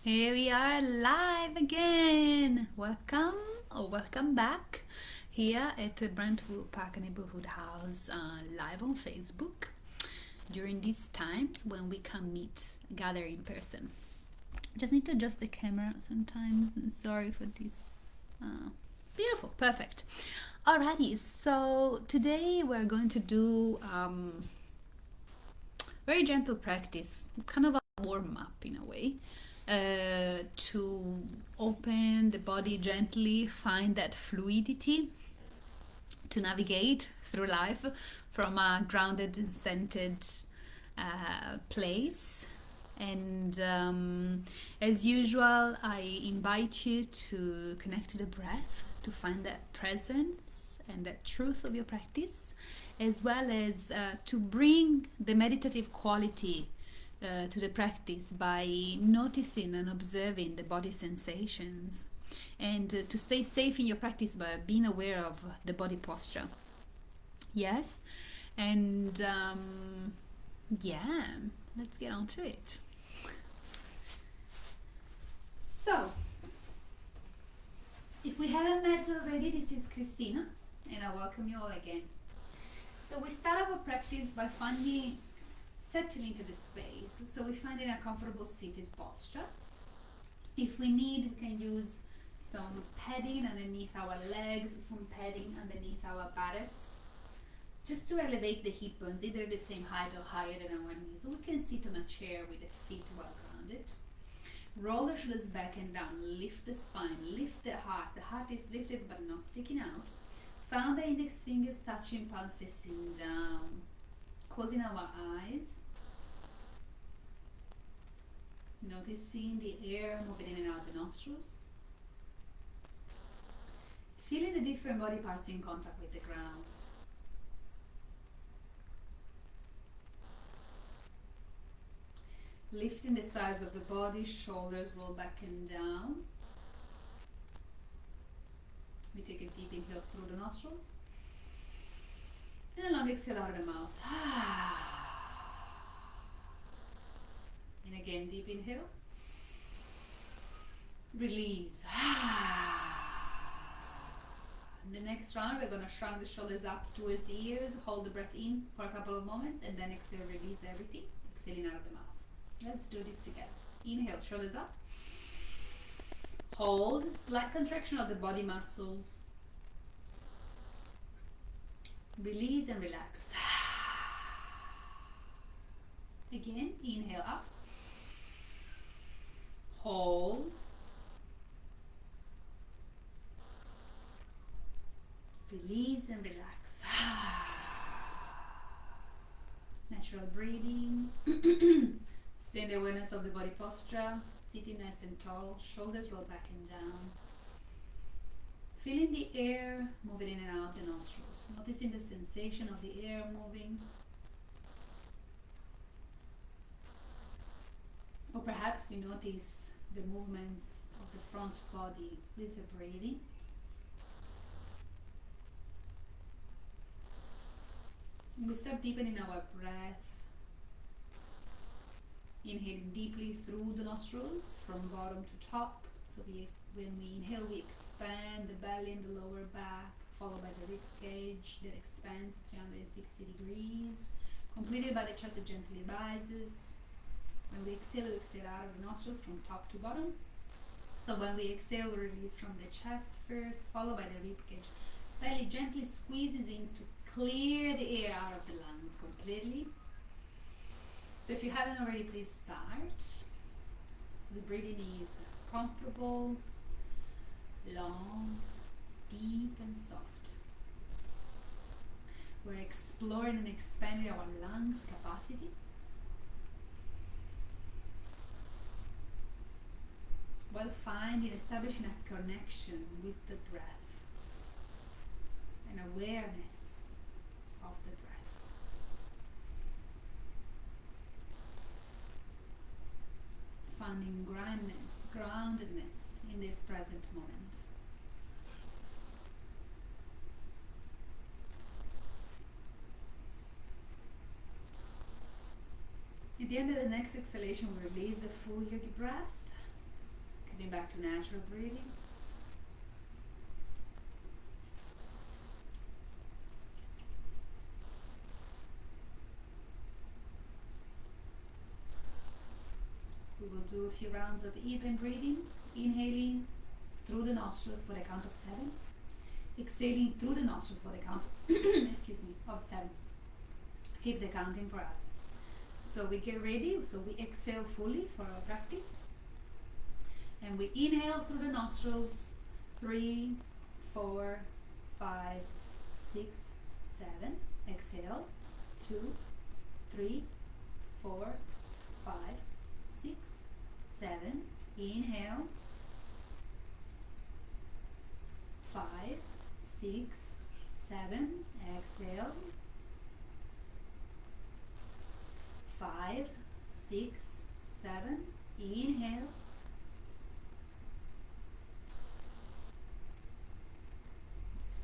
Here we are live again. Welcome or welcome back here at the Brentwood Park Neighborhood House, live on Facebook during these times when we can meet, gather in person. Just need to adjust the camera sometimes, and sorry for this. Beautiful, perfect. Alrighty, so today we're going to do very gentle practice, kind of a warm up in a way, to open the body gently, find that fluidity to navigate through life from a grounded, centered place. And as usual, I invite you to connect to the breath, to find that presence and that truth of your practice, as well as to bring the meditative quality to the practice by noticing and observing the body sensations, and to stay safe in your practice by being aware of the body posture. Yes, and yeah, let's get on to it. So, if we haven't met already, this is Cristina, and I welcome you all again. So we start our practice by finding settling into the space. So we find in a comfortable seated posture. If we need, we can use some padding underneath our legs, some padding underneath our buttocks, just to elevate the hip bones, either the same height or higher than our knees. Or we can sit on a chair with the feet well grounded. Roll the shoulders back and down, lift the spine, lift the heart. The heart is lifted but not sticking out. Found the index fingers touching, palms facing down. Closing our eyes. Noticing the air moving in and out the nostrils. Feeling the different body parts in contact with the ground. Lifting the sides of the body, shoulders roll back and down. We take a deep inhale through the nostrils. And a long exhale out of the mouth. And again, deep inhale. Release. In the next round, we're going to shrug the shoulders up towards the ears. Hold the breath in for a couple of moments. And then exhale, release everything. Exhaling out of the mouth. Let's do this together. Inhale, shoulders up. Hold, slight contraction of the body muscles. Release and relax. Again, inhale up. Hold. Release and relax. Natural breathing. Stay in the awareness of the body posture. Sitting nice and tall. Shoulders roll back and down. Feeling the air moving in and out the nostrils. Noticing the sensation of the air moving. Or perhaps we notice the movements of the front body with the breathing. And we start deepening our breath. Inhaling deeply through the nostrils from bottom to top. So when we inhale, we expand the belly and the lower back, followed by the rib cage that expands 360 degrees, completed by the chest that gently rises. When we exhale out of the nostrils from top to bottom. So when we exhale, we release from the chest first, followed by the rib cage. Belly gently squeezes in to clear the air out of the lungs completely. So if you haven't already, please start. So the breathing is comfortable, long, deep and soft. We're exploring and expanding our lungs capacity. While establishing a connection with the breath, an awareness of the breath. Finding groundedness in this present moment. At the end of the next exhalation, we release the full yogi breath. Coming back to natural breathing. We will do a few rounds of even breathing, inhaling through the nostrils for the count of 7, exhaling through the nostrils for the count excuse me, of 7. Keep the counting for us. So we get ready, so we exhale fully for our practice. And we inhale through the nostrils, 3, 4, 5, 6, 7. Exhale, 2, 3, 4, 5, 6, 7. Inhale, 5, 6, 7. Exhale, 5, 6, 7. Inhale,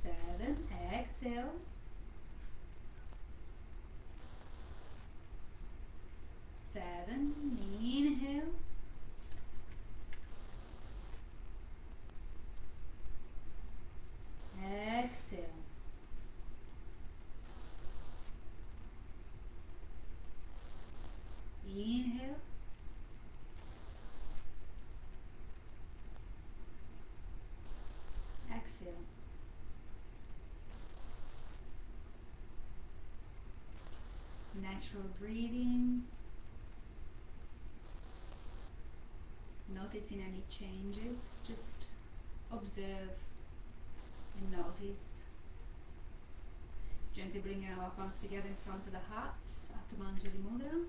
7. Exhale, 7. Inhale, 7. Natural breathing. Noticing any changes, just observe and notice. Gently bringing our palms together in front of the heart, Atmanjali Mudra.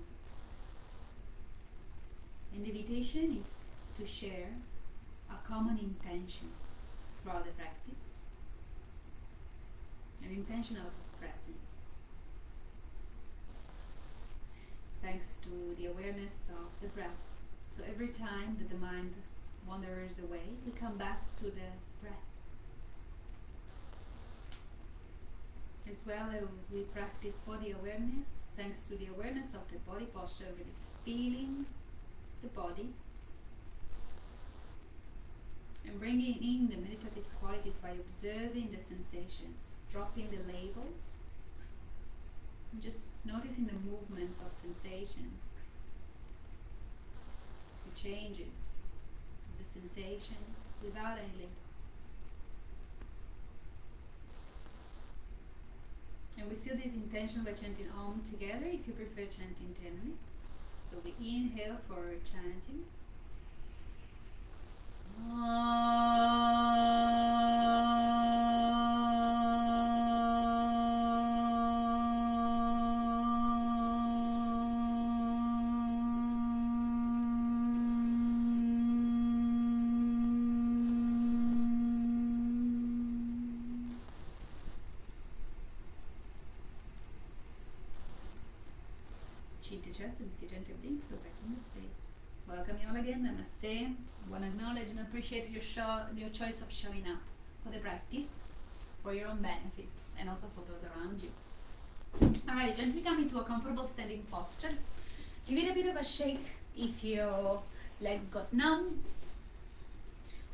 And the invitation is to share a common intention throughout the practice, an intention of presence. Thanks to the awareness of the breath. So every time that the mind wanders away, we come back to the breath. As well as we practice body awareness, thanks to the awareness of the body posture, really feeling the body and bringing in the meditative qualities by observing the sensations, dropping the labels, and just noticing the movements of sensations, the changes of the sensations without any labels. And we seal this intention by chanting Om together, if you prefer chanting internally. So we inhale for chanting. Chin to chest, and if you gently blink, so back in the space. Welcome you all again, namaste. I want to acknowledge and appreciate your choice of showing up for the practice, for your own benefit, and also for those around you. Alright, gently come into a comfortable standing posture. Give it a bit of a shake if your legs got numb.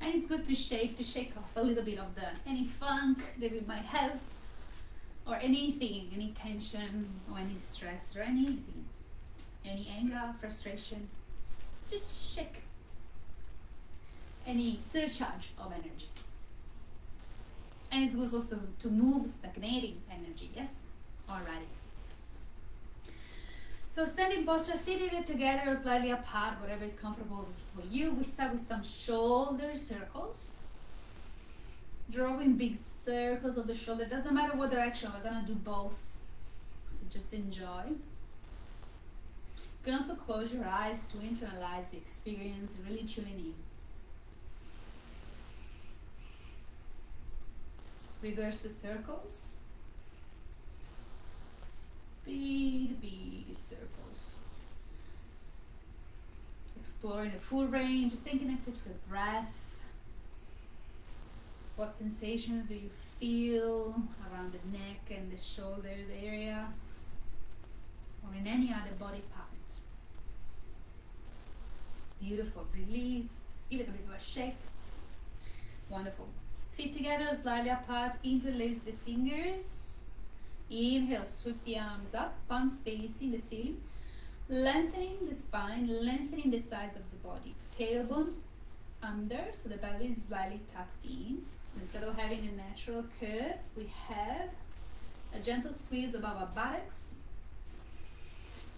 And it's good to shake off a little bit of any funk that we might have, or anything, any tension, or any stress, or anything, any anger, frustration. Just shake any surcharge of energy. And it's good also to move stagnating energy, yes? Alrighty. So standing posture, feet either together or slightly apart, whatever is comfortable for you. We start with some shoulder circles. Drawing big circles of the shoulder. Doesn't matter what direction, we're gonna do both. So just enjoy. You can also close your eyes to internalize the experience, really tuning in. Reverse the circles. Big circles. Exploring the full range, staying connected to the breath. What sensations do you feel around the neck and the shoulder area, or in any other body part? Beautiful. Release Give it a bit of a shake. Wonderful. Feet together, slightly apart, interlace the fingers. Inhale, sweep the arms up, palms facing the ceiling. Lengthening the spine, lengthening the sides of the body. Tailbone under, so the belly is slightly tucked in. So instead of having a natural curve, we have a gentle squeeze above our buttocks.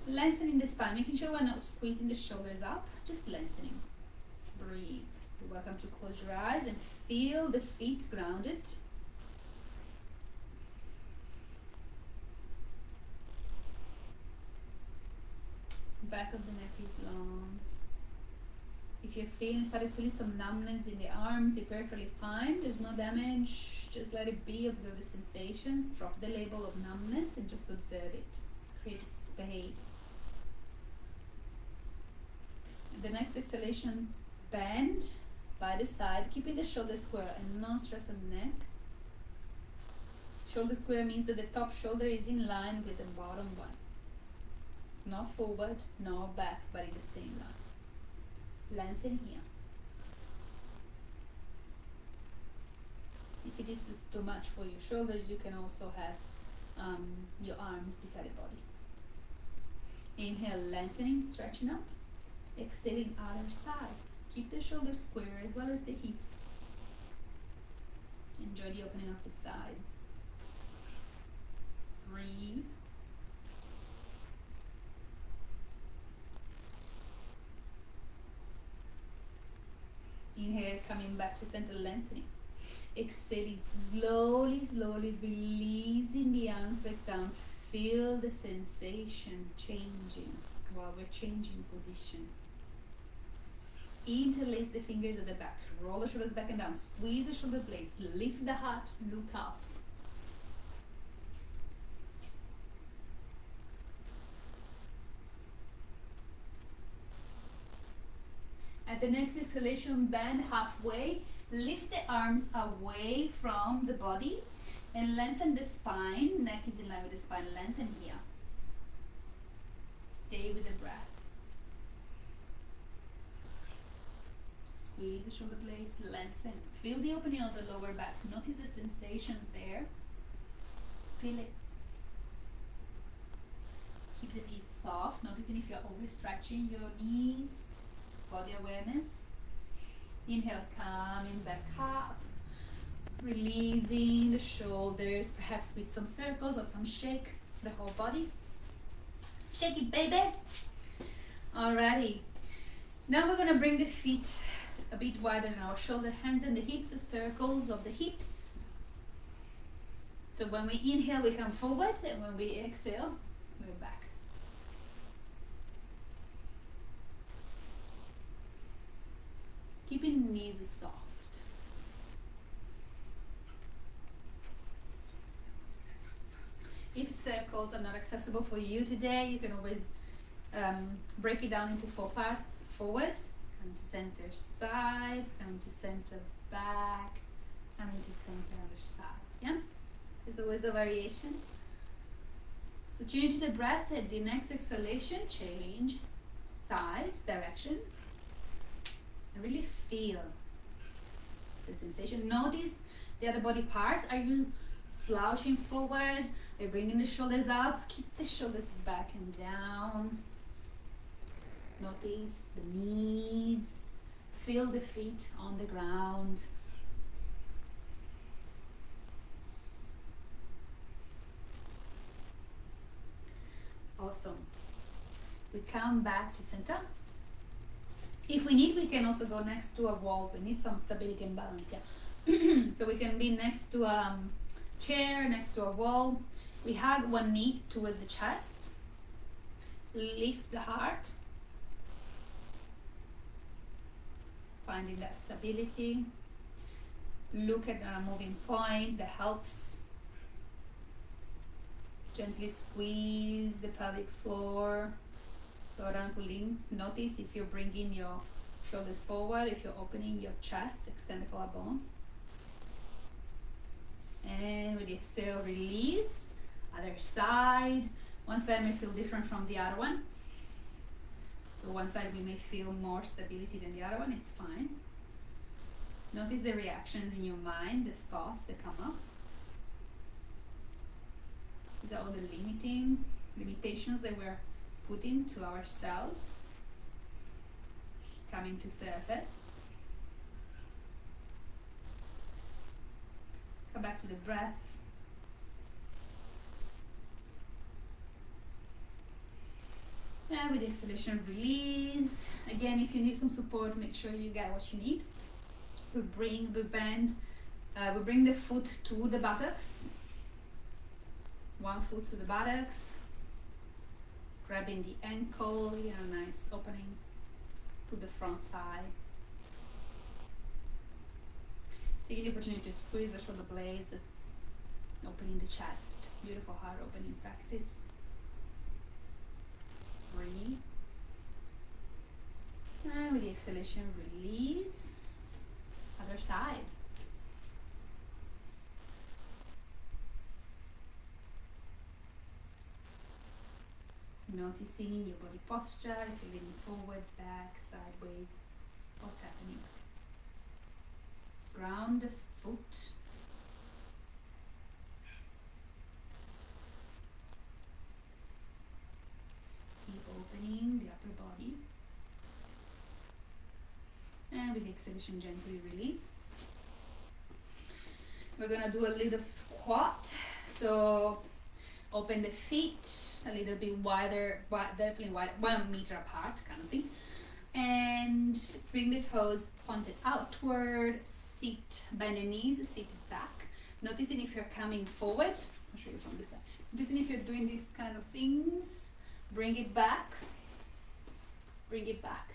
Lengthening the spine, making sure we're not squeezing the shoulders up, just lengthening. Breathe. You're welcome to close your eyes and feel the feet grounded. Back of the neck is long. If you're started feeling some numbness in the arms, you're perfectly fine. There's no damage. Just let it be. Observe the sensations. Drop the label of numbness and just observe it. Create space. The next exhalation, bend by the side, keeping the shoulder square and no stress on the neck. Shoulder square means that the top shoulder is in line with the bottom one. Not forward, nor back, but in the same line. Lengthen here. If it is just too much for your shoulders, you can also have your arms beside the body. Inhale, lengthening, stretching up. Exhaling, other side. Keep the shoulders square as well as the hips. Enjoy the opening of the sides. Breathe. Inhale, coming back to center, lengthening. Exhaling, slowly, slowly releasing the arms back down. Feel the sensation changing while we're changing position. Interlace the fingers at the back. Roll the shoulders back and down. Squeeze the shoulder blades. Lift the heart. Look up. At the next exhalation, bend halfway. Lift the arms away from the body and lengthen the spine. Neck is in line with the spine. Lengthen here. Stay with the breath. Squeeze the shoulder blades, lengthen. Feel the opening of the lower back. Notice the sensations there. Feel it. Keep the knees soft. Noticing if you're always stretching your knees. Body awareness. Inhale, coming back up. Releasing the shoulders, perhaps with some circles or some shake. The whole body. Shake it, baby. Alrighty. Now we're gonna bring the feet a bit wider than our shoulder, hands and the hips, the circles of the hips. So when we inhale, we come forward, and when we exhale, we're back. Keeping the knees soft. If circles are not accessible for you today, you can always break it down into 4 parts. Forward, come to center side, come to center back, come to center other side. Yeah? There's always a variation. So tune into the breath. At the next exhalation, change side, direction. And really feel the sensation. Notice the other body part. Are you slouching forward? Are you bringing the shoulders up? Keep the shoulders back and down. Notice the knees. Feel the feet on the ground. Awesome. We come back to center. If we need, we can also go next to a wall. We need some stability and balance here. So we can be next to a chair, next to a wall. We hug one knee towards the chest. Lift the heart. Finding that stability. Look at a moving point that helps. Gently squeeze the pelvic floor. Slow down, pulling. Notice if you're bringing your shoulders forward, if you're opening your chest, extend the collarbones. And with the exhale, release. Other side. One side may feel different from the other one. So one side we may feel more stability than the other one, it's fine. Notice the reactions in your mind, the thoughts that come up. These are all the limitations that we're putting to ourselves coming to surface. Come back to the breath. And with the exhalation, release. Again, if you need some support, make sure you get what you need. We bring the foot to the buttocks. One foot to the buttocks. Grabbing the ankle, nice opening to the front thigh. Taking the opportunity to squeeze the shoulder blades, opening the chest. Beautiful heart opening practice. Breathe. And with the exhalation, release. Other side. Noticing your body posture, if you're leaning forward, back, sideways, what's happening. Ground the foot. Keep opening the upper body. And with the exhalation, gently release. We're gonna do a little squat. So open the feet a little bit wider, definitely wide, 1 meter apart kind of thing. And bring the toes pointed outward, sit, bend the knees, sit back. Noticing if you're coming forward, I'll show you from this side. Noticing if you're doing these kind of things, bring it back,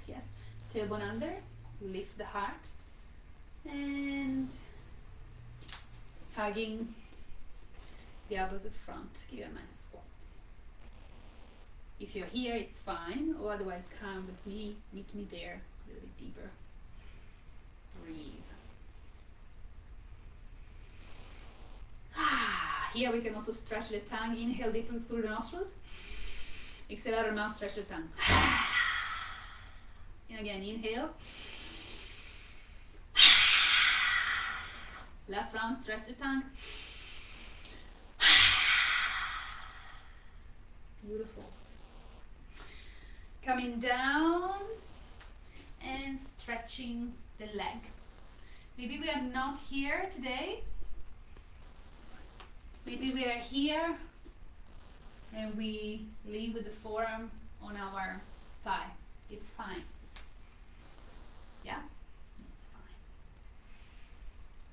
yes. Tailbone under, lift the heart, and hugging the elbows at front, give it a nice squat. If you're here, it's fine, or otherwise come with me, meet me there, a little bit deeper. Breathe. Here we can also stretch the tongue, inhale deeply through the nostrils, exhale out of the mouth, stretch the tongue. And again, inhale. Last round, stretch the tongue. Beautiful. Coming down and stretching the leg. Maybe we are not here today. Maybe we are here and we leave with the forearm on our thigh. It's fine. Yeah? It's fine.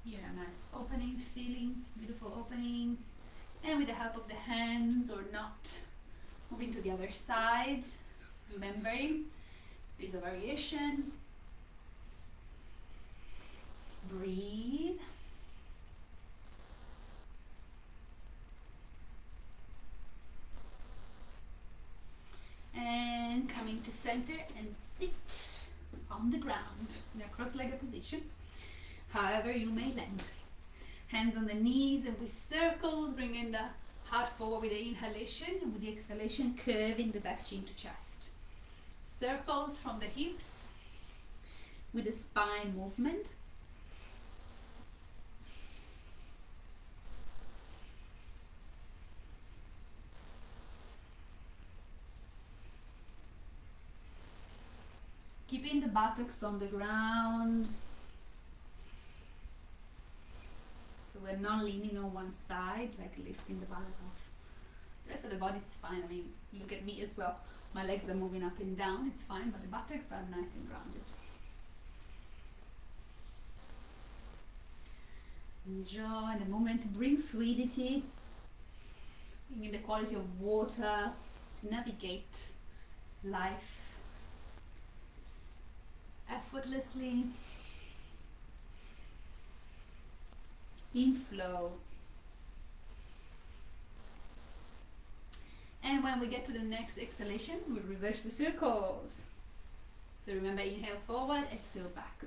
Here, a nice opening, feeling, beautiful opening. And with the help of the hands or not, moving to the other side, remembering there's a variation. Breathe. And coming to center and sit on the ground in a cross-legged position, however you may land. Hands on the knees and with circles, bringing the heart forward with the inhalation, and with the exhalation, curving the back chin to chest. Circles from the hips with the spine movement. Keeping the buttocks on the ground. So we're not leaning on one side, like lifting the buttock off. The rest of the body is fine. I mean, look at me as well. My legs are moving up and down, it's fine, but the buttocks are nice and grounded. Enjoy the moment, bring fluidity, bring the quality of water to navigate life effortlessly, in flow. And when we get to the next exhalation, we reverse the circles. So remember, inhale forward, exhale back.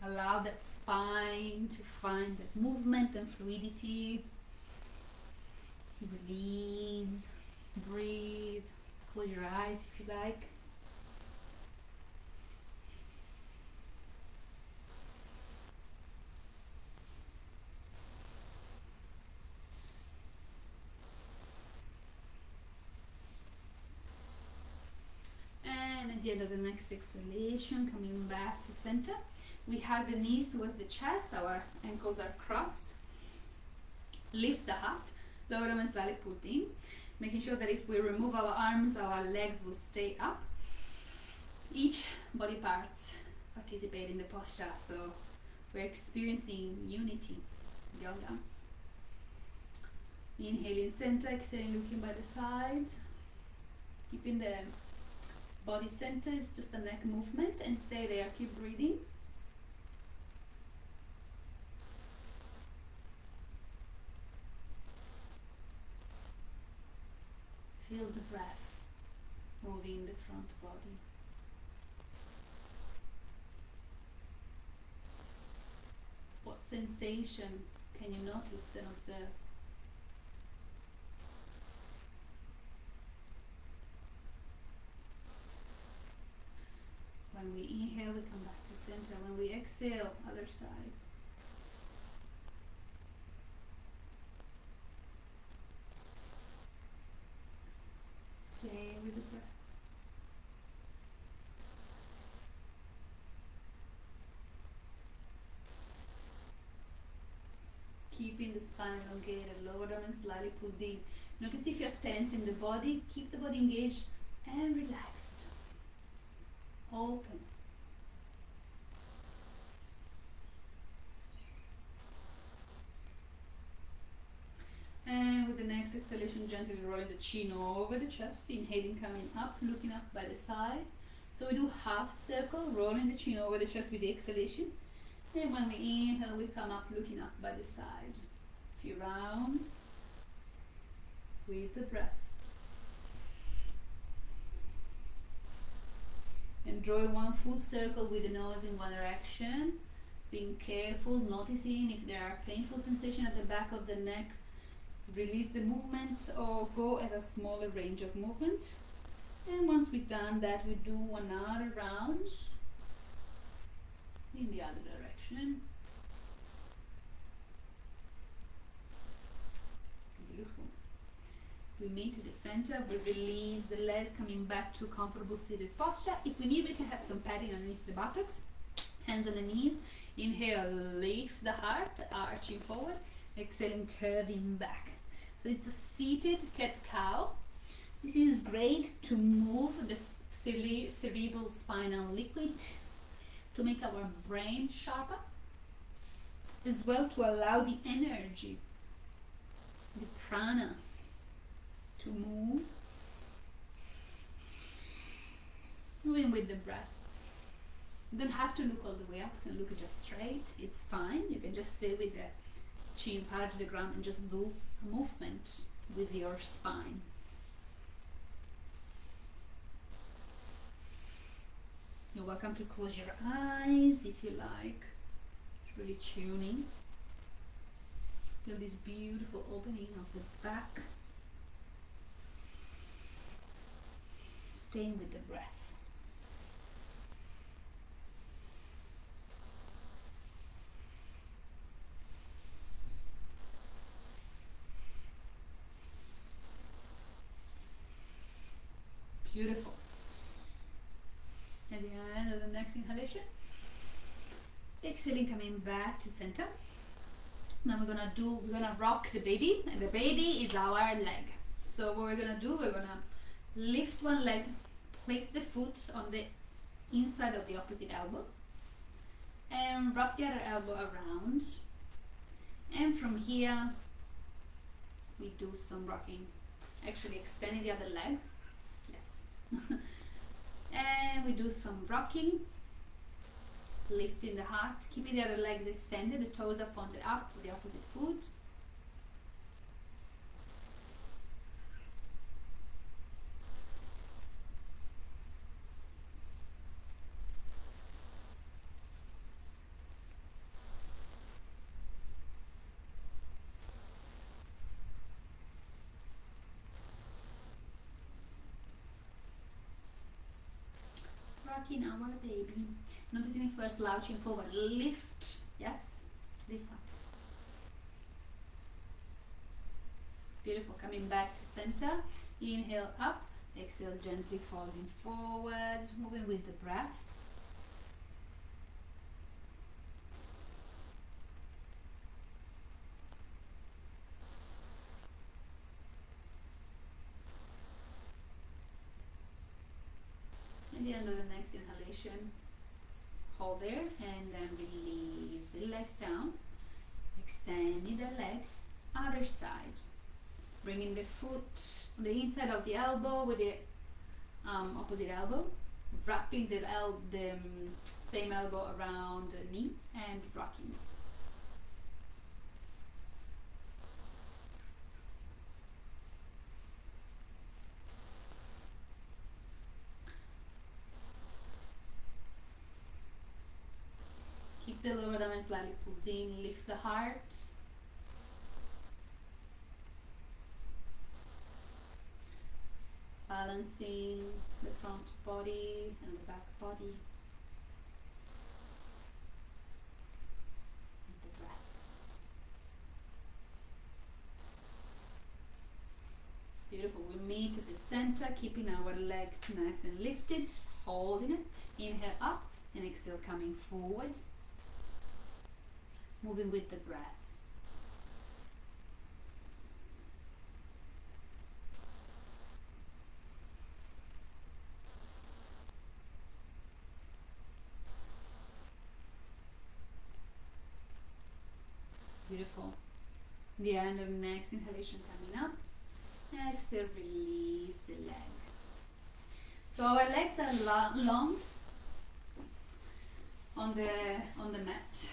Allow that spine to find that movement and fluidity. Release. Breathe. Close your eyes if you like. And at the end of the next exhalation, coming back to center, we hug the knees towards the chest, our ankles are crossed. Lift the heart, lower them and slightly put in, making sure that if we remove our arms, our legs will stay up. Each body parts participate in the posture, so we're experiencing unity, yoga. Inhaling center, exhaling looking by the side, keeping the body center is just a neck movement, and stay there, keep breathing. Feel the breath moving the front body. What sensation can you notice and observe? When we inhale, we come back to center. When we exhale, other side. Stay with the breath. Keeping the spine elongated, lower down and slightly pull deep. Notice if you're tense in the body, keep the body engaged and relaxed. Open. And with the next exhalation, gently rolling the chin over the chest, inhaling, coming up, looking up by the side. So we do half circle, rolling the chin over the chest with the exhalation. And when we inhale, we come up, looking up by the side. A few rounds with the breath. And draw one full circle with the nose in one direction. Being careful, noticing if there are painful sensations at the back of the neck. Release the movement or go at a smaller range of movement. And once we've done that, we do another round in the other direction. Beautiful. We meet at the center, we release the legs, coming back to comfortable seated posture. If we need, we can have some padding underneath the buttocks. Hands on the knees. Inhale, lift the heart, arching forward. Exhaling, curving back. So it's a seated cat-cow. This is great to move the cerebral spinal liquid, to make our brain sharper, as well to allow the energy, the prana, to move. Moving with the breath. You don't have to look all the way up, you can look just straight, it's fine. You can just stay with the chin parallel to the ground and just do a movement with your spine. You're welcome to close your eyes if you like. It's really tuning. Feel this beautiful opening of the back. Staying with the breath. Beautiful. At the end of the next inhalation, exhaling, coming back to center. Now we're gonna rock the baby, and the baby is our leg. So what we're gonna do, we're gonna lift one leg, place the foot on the inside of the opposite elbow, and wrap the other elbow around. And from here, we do some rocking, actually extending the other leg. Yes. And we do some rocking, lifting the heart, keeping the other legs extended, the toes are pointed up with the opposite foot. rocking our baby. Noticing if we're slouching forward. Lift. Yes. Lift up. Beautiful. Coming back to center. Inhale up. Exhale, gently folding forward. Moving with the breath. At the end of the next inhalation, hold there and then release the leg down. Extending the leg. Other side. Bringing the foot on the inside of the elbow with the opposite elbow. Wrapping the same elbow around the knee and rocking. Keep the lower abdomen slightly pulled in, lift the heart. Balancing the front body and the back body. With the breath. Beautiful. We meet at the center, keeping our leg nice and lifted, holding it. Inhale up and exhale coming forward. Moving with the breath. Beautiful. The end of the next inhalation coming up. Exhale, release the leg. So our legs are long on the mat.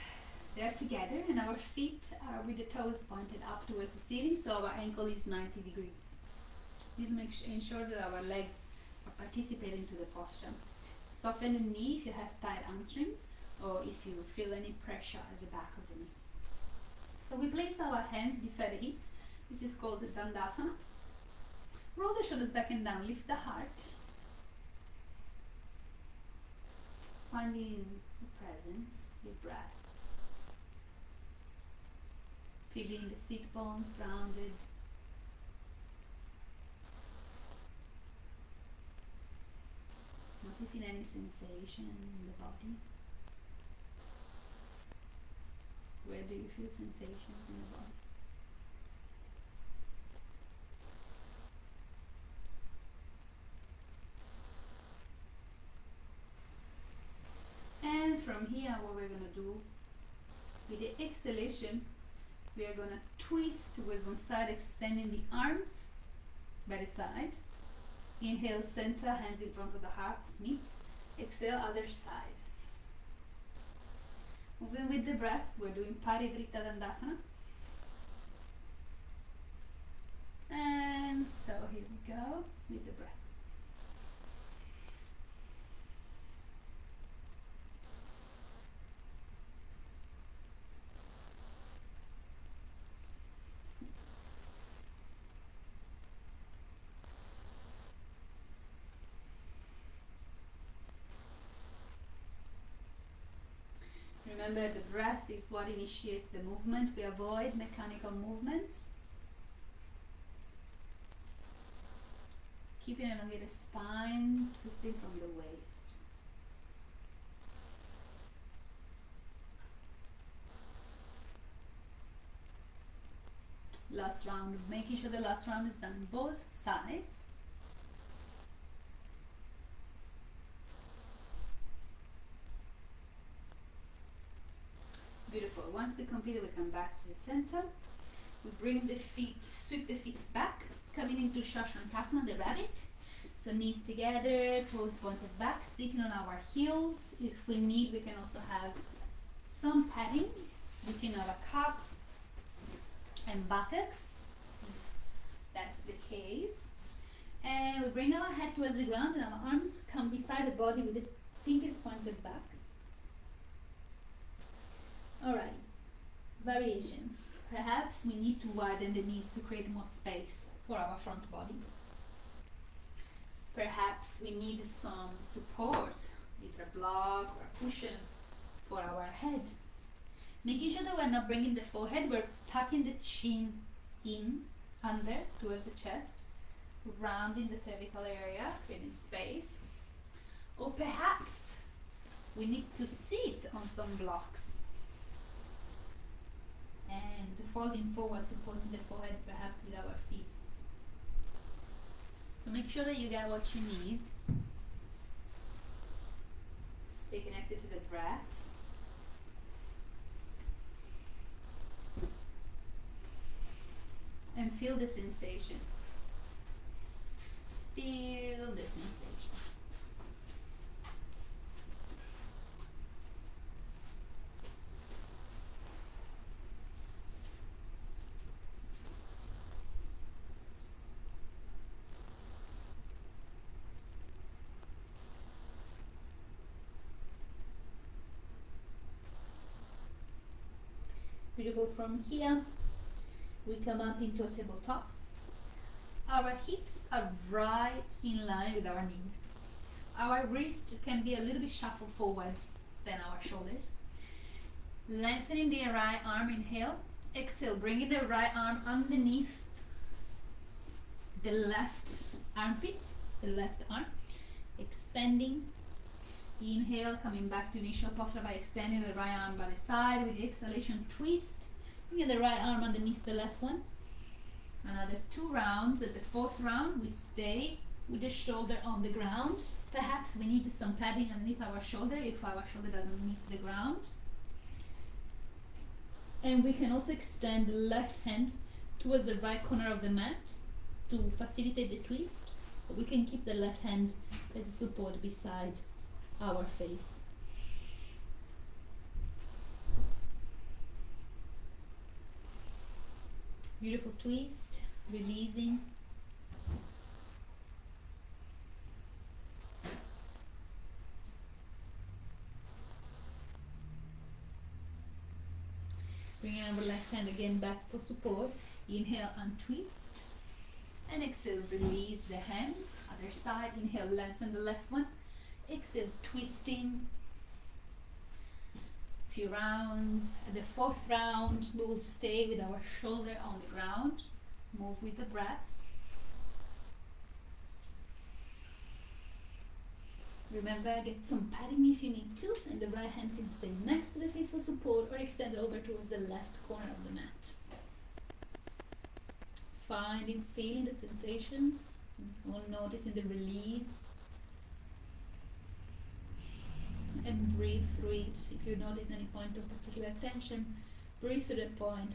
They are together and our feet are with the toes pointed up towards the ceiling, so our ankle is 90 degrees. This ensure that our legs are participating to the posture. Soften the knee if you have tight hamstrings or if you feel any pressure at the back of the knee. So we place our hands beside the hips. This is called the Dandasana. Roll the shoulders back and down, lift the heart. Finding the presence, your breath. Feeling the sit bones grounded. Noticing any sensation in the body. Where do you feel sensations in the body? And from here, what we're going to do with the exhalation, we are going to twist towards one side, extending the arms by the side. Inhale, center, hands in front of the heart, meet. Exhale, other side. Moving with the breath, we're doing Parivrtta Dandasana. And so here we go with the breath. Remember, the breath is what initiates the movement. We avoid mechanical movements. Keeping an elongated spine, twisting from the waist. Last round, making sure the last round is done both sides. Beautiful. Once we complete it, we come back to the center. We bring the feet, sweep the feet back, coming into Shashantasana, the rabbit. So knees together, toes pointed back, sitting on our heels. If we need, we can also have some padding between our calves and buttocks. That's the case. And we bring our head towards the ground and our arms come beside the body with the fingers pointed back. Alright, variations. Perhaps we need to widen the knees to create more space for our front body. Perhaps we need some support either a block or a cushion for our head. Making sure that we're not bringing the forehead, we're tucking the chin in, under, towards the chest, rounding the cervical area, creating space. Or perhaps we need to sit on some blocks and folding forward, supporting the forehead, perhaps with our fist. So make sure that you get what you need. Stay connected to the breath. And feel the sensations. Just feel the sensations. Beautiful. From here, we come up into a tabletop. Our hips are right in line with our knees. Our wrist can be a little bit shuffled forward than our shoulders. Lengthening the right arm, inhale. Exhale, bringing the right arm underneath the left armpit, the left arm. Expanding. Inhale, coming back to initial posture by extending the right arm by the side. With the exhalation, twist. Bringing the right arm underneath the left one. Another 2 rounds. At the 4th round, we stay with the shoulder on the ground. Perhaps we need some padding underneath our shoulder if our shoulder doesn't meet the ground. And we can also extend the left hand towards the right corner of the mat to facilitate the twist. But we can keep the left hand as support beside our face. Beautiful twist, releasing. Bringing our left hand again back for support. Inhale and twist. And exhale, release the hand. Other side, inhale, lengthen the left one. Exhale, twisting. Few rounds. At the 4th round, we will stay with our shoulder on the ground. Move with the breath. Remember, get some padding if you need to, and the right hand can stay next to the face for support or extend over towards the left corner of the mat. Feeling the sensations, or noticing the release. And breathe through it. If you notice any point of particular tension, breathe through the point.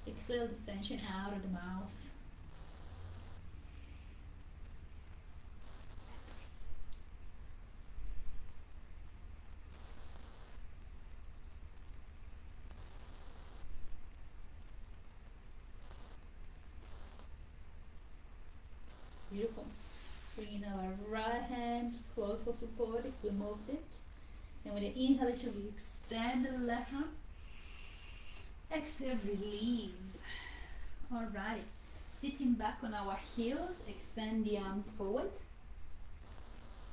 Exhale this tension out of the mouth. Beautiful. Bringing our right hand close for support if we moved it. And with the inhalation, we extend the left arm. Exhale, release. Alright. Sitting back on our heels, extend the arms forward.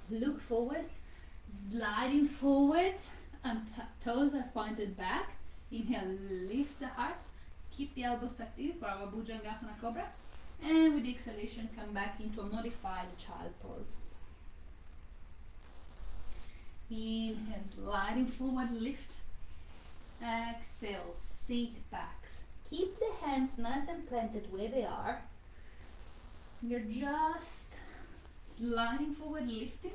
Look forward. Sliding forward, and toes are pointed back. Inhale, lift the heart. Keep the elbows tucked in for our Bhujangasana Cobra. And with the exhalation, come back into a modified child pose. Inhale, sliding forward, lift. Exhale, sit back. Keep the hands nice and planted where they are. You're just sliding forward, lifting.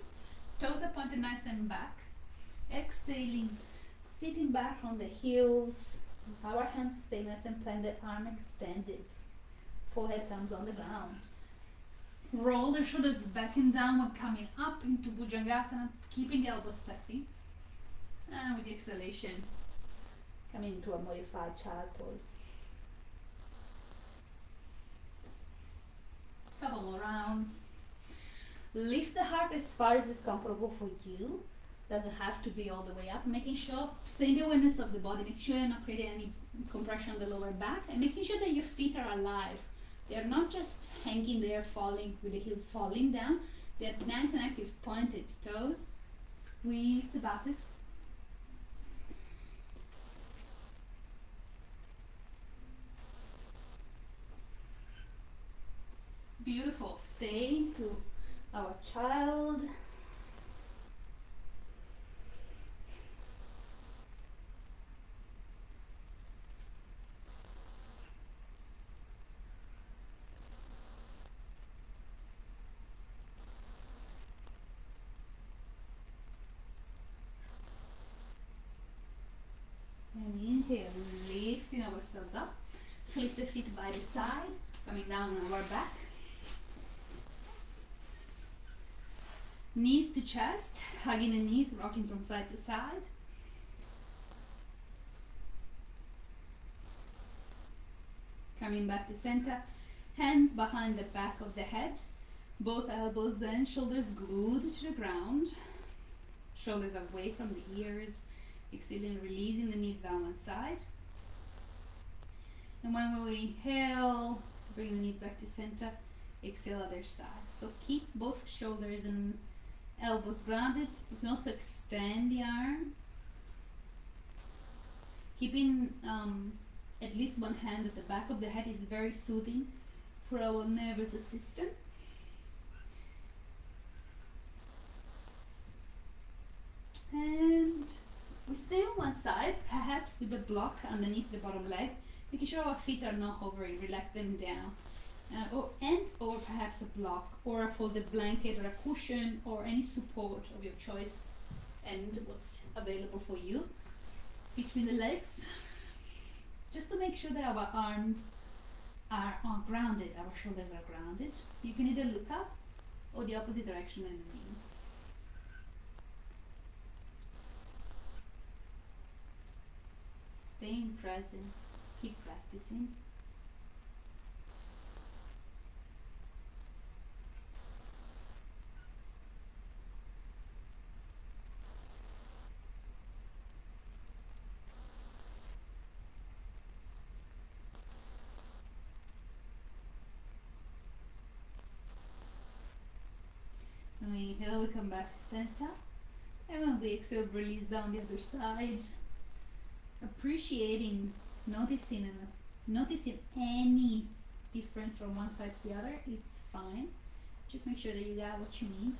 Toes are pointed nice and back. Exhaling, sitting back on the heels. Our hands stay nice and planted, arm extended. Forehead comes on the ground. Roll the shoulders back and downward, coming up into Bhujangasana, keeping the elbows tucked in. And with the exhalation, coming into a modified child pose. Couple more rounds. Lift the heart as far as is comfortable for you. Doesn't have to be all the way up. Making sure, stay in the awareness of the body. Make sure you're not creating any compression on the lower back, and making sure that your feet are alive. They're not just hanging there, falling with the heels falling down. Get nice and active pointed toes. Squeeze the buttocks. Beautiful. Stay to our child. And inhale, lifting ourselves up. Flip the feet by the side, coming down on our back. Knees to chest, hugging the knees, rocking from side to side. Coming back to center, hands behind the back of the head, both elbows and shoulders glued to the ground. Shoulders away from the ears, exhaling, releasing the knees down one side. And when we inhale, bring the knees back to center, exhale other side. So keep both shoulders and elbows grounded. You can also extend the arm, keeping at least one hand at the back of the head is very soothing for our nervous system. And we stay on one side, perhaps with the block underneath the bottom leg, making sure our feet are not hovering, relax them down. Or perhaps a block or a folded blanket or a cushion or any support of your choice and what's available for you between the legs, just to make sure that our arms are grounded, our shoulders are grounded. You can either look up or the opposite direction in the knees. Stay in presence, keep practicing. When we inhale, we come back to center. And when we exhale, release down the other side. Appreciating, noticing any difference from one side to the other, it's fine. Just make sure that you got what you need.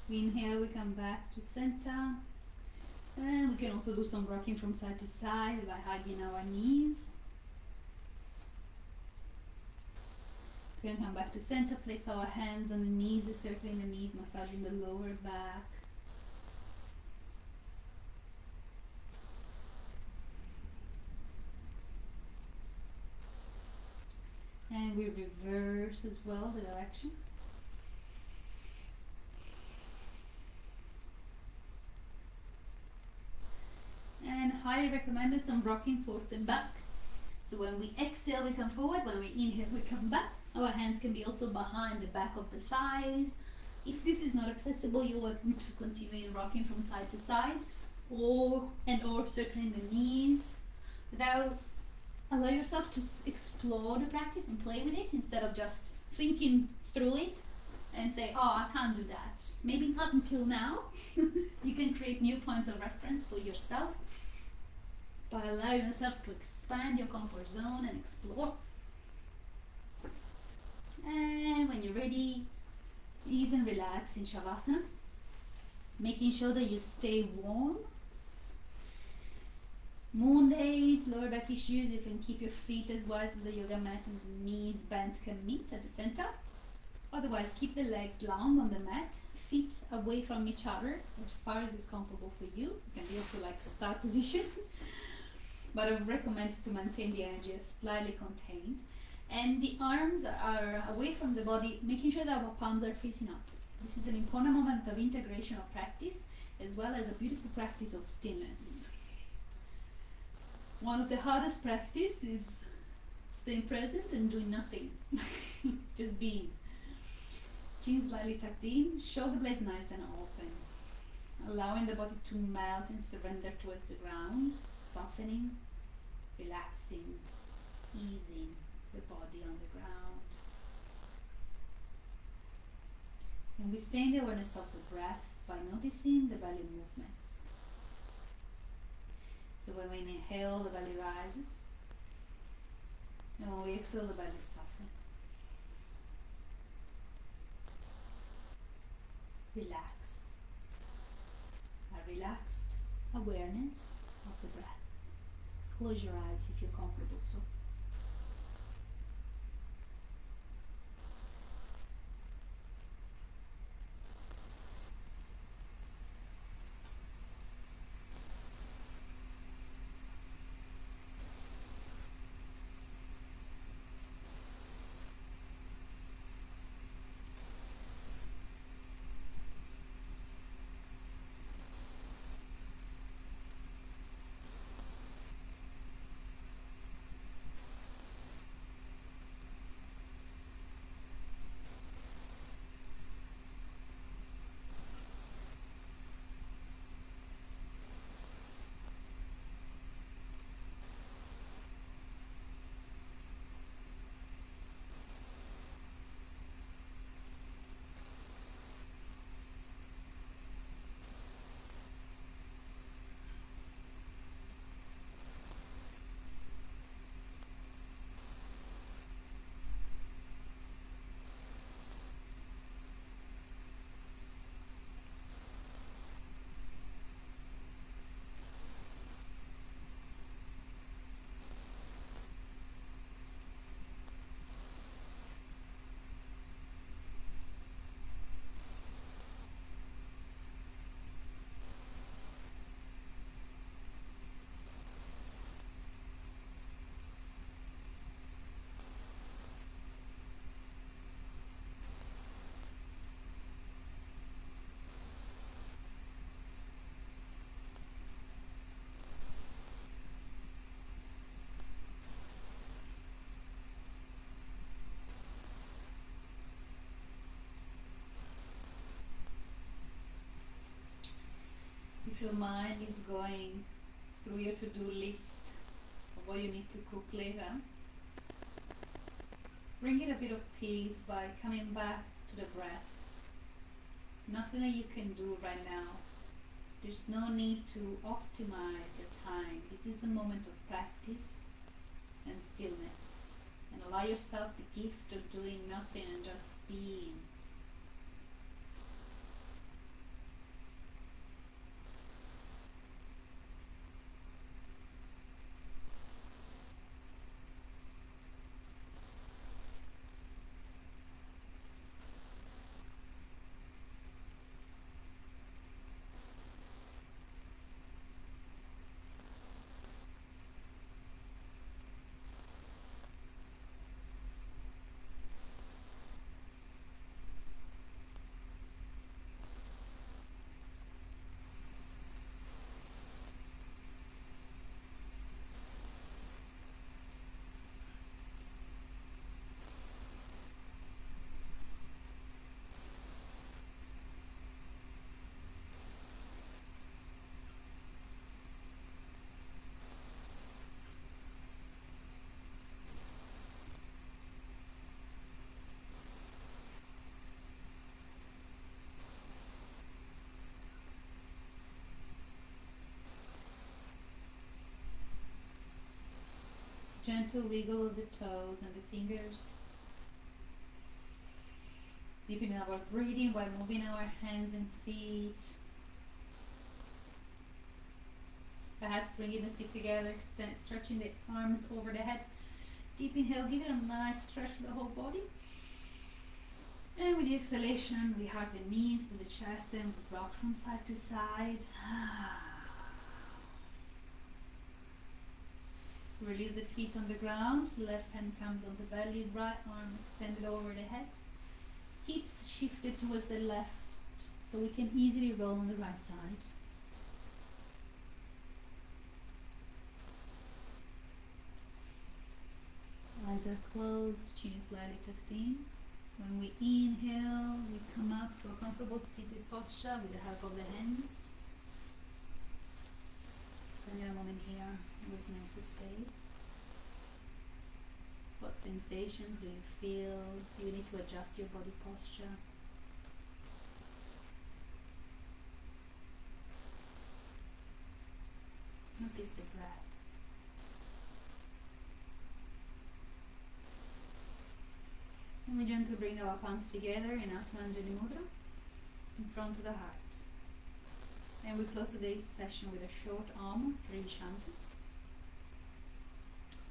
We inhale, we come back to center. And we can also do some rocking from side to side by hugging our knees. We can come back to center, place our hands on the knees, circling the knees, massaging the lower back. And we reverse as well the direction. And highly recommended some rocking forth and back. So when we exhale, we come forward. When we inhale, we come back. Our hands can be also behind the back of the thighs. If this is not accessible, you're welcome to continue in rocking from side to side, or circling the knees. Allow yourself to explore the practice and play with it instead of just thinking through it and say, oh, I can't do that. Maybe not until now. You can create new points of reference for yourself by allowing yourself to expand your comfort zone and explore. And when you're ready, ease and relax in Shavasana, making sure that you stay warm. Moon days, lower back issues, you can keep your feet as wide as the yoga mat and the knees bent can meet at the center. Otherwise, keep the legs long on the mat, feet away from each other, or as far as is comfortable for you. It can be also like star position, but I recommend to maintain the energy slightly contained. And the arms are away from the body, making sure that our palms are facing up. This is an important moment of integration of practice, as well as a beautiful practice of stillness. One of the hardest practices is staying present and doing nothing, just being. Chin slightly tucked in, shoulder blades nice and open, allowing the body to melt and surrender towards the ground, softening, relaxing, easing the body on the ground. And we stay in the awareness of the breath by noticing the belly movements. So when we inhale, the belly rises, and when we exhale, the belly softens. Relaxed. A relaxed awareness of the breath. Close your eyes if you're comfortable so. If your mind is going through your to-do list of what you need to cook later, bring it a bit of peace by coming back to the breath. Nothing that you can do right now. There's no need to optimize your time. This is a moment of practice and stillness. And allow yourself the gift of doing nothing and just being. Gentle wiggle of the toes and the fingers. Deepening our breathing by moving our hands and feet. Perhaps bringing the feet together, stretching the arms over the head. Deep inhale, give it a nice stretch to the whole body. And with the exhalation, we hug the knees to the chest and rock from side to side. Release the feet on the ground. Left hand comes on the belly, right arm extended over the head. Hips shifted towards the left, so we can easily roll on the right side. Eyes are closed, chin is slightly tucked in. When we inhale, we come up to a comfortable seated posture with the help of the hands. Spending a moment here, witness the space. What sensations do you feel? Do you need to adjust your body posture? Notice the breath. And we gently bring our palms together in Atmanjali Mudra in front of the heart. And we close today's session with a short Om Tri Shanti.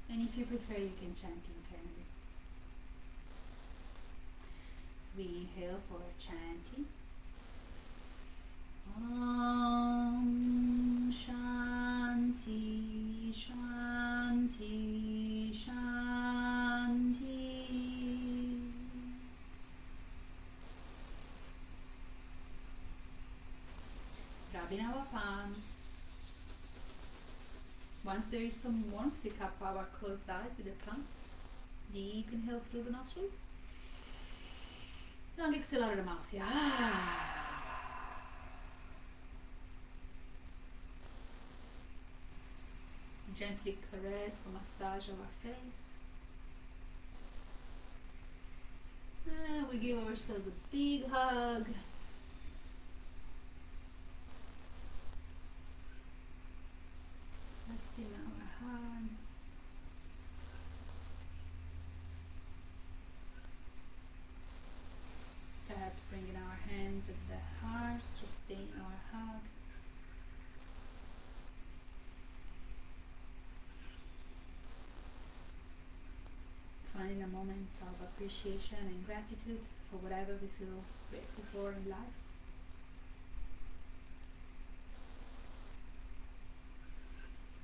And if you prefer, you can chant internally. So we inhale for chanting. Om Shanti Shanti Shanti. Rubbing our palms. Once there is some warmth, pick up our closed eyes with the palms. Deep inhale through the nostrils. Long exhale out of the mouth. Yeah. Gently caress or massage our face. And we give ourselves a big hug. Resting our heart. Perhaps bringing our hands at the heart, just staying our hug. Finding a moment of appreciation and gratitude for whatever we feel grateful for in life.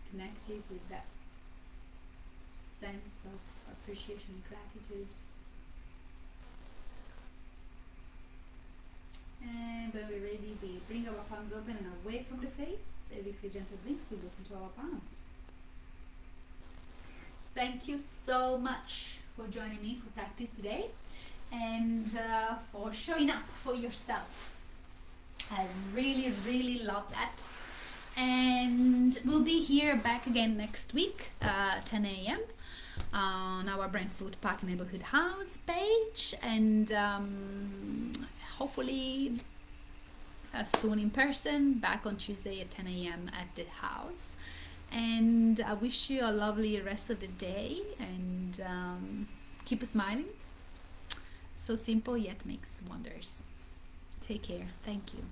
Connected with that sense of appreciation and gratitude. And when we're ready, we bring our palms open and away from the face. Every few gentle blinks, we look into our palms. Thank you so much for joining me for practice today and for showing up for yourself. I really, really love that. And we'll be here back again next week, 10 a.m. on our Brentwood Park Neighborhood House page, and hopefully soon in person, back on Tuesday at 10 a.m. at the house. And I wish you a lovely rest of the day, and keep smiling. So simple yet makes wonders. Take care. Thank you.